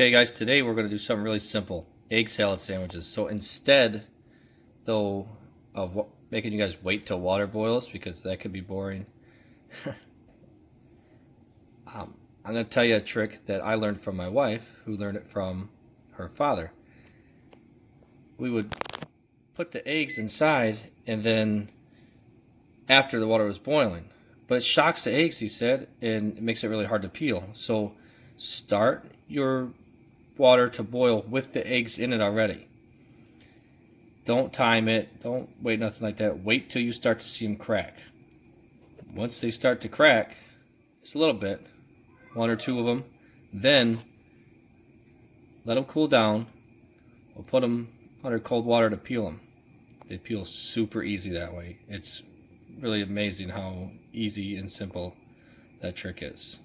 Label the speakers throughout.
Speaker 1: Okay guys, today we're going to do something really simple. Egg salad sandwiches. So instead, though, of making you guys wait till water boils, because that could be boring, I'm going to tell you a trick that I learned from my wife, who learned it from her father. We would put the eggs inside, and then after the water was boiling. But it shocks the eggs, he said, and it makes it really hard to peel. So start your water to boil with the eggs in it already. Don't time it. Don't wait, nothing like that. Wait till you start to see them crack. Once they start to crack, just a little bit, one or two of them, then let them cool down. We'll put them under cold water to peel them. They peel super easy that way. It's really amazing how easy and simple that trick is.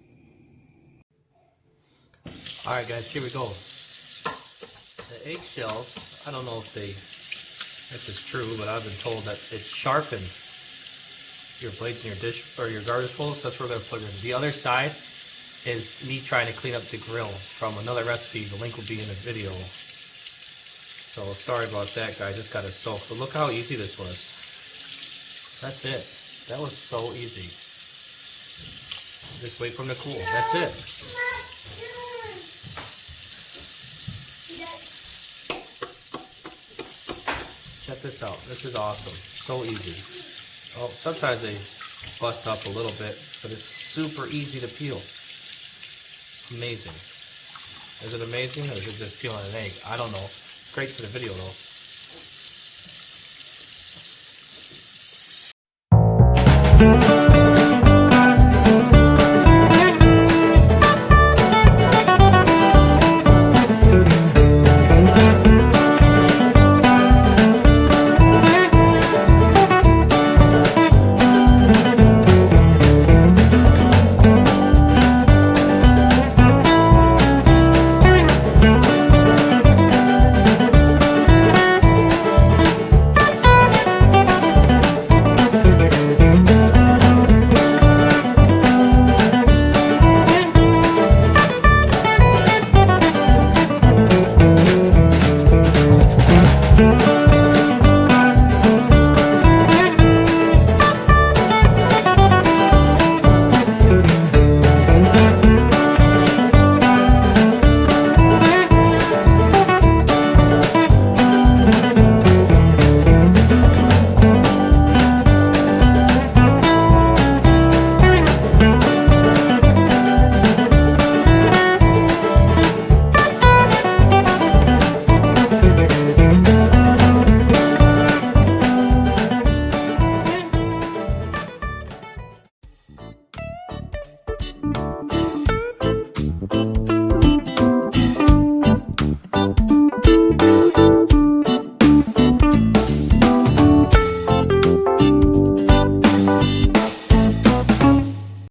Speaker 1: Alright guys, here we go. The eggshells, I don't know if it's true, but I've been told that it sharpens your blades in your dish or your garbage bowl, so that's what we're going to put in. The other side is me trying to clean up the grill from another recipe. The link will be in the video. So sorry about that, guys. Just got to soak. But look how easy this was. That's it. That was so easy. Just wait for them to cool. That's it. Check this out. This is awesome. So easy. Oh, sometimes they bust up a little bit, but it's super easy to peel. Amazing. Is it amazing, or is it just peeling an egg? I don't know. Great for the video though.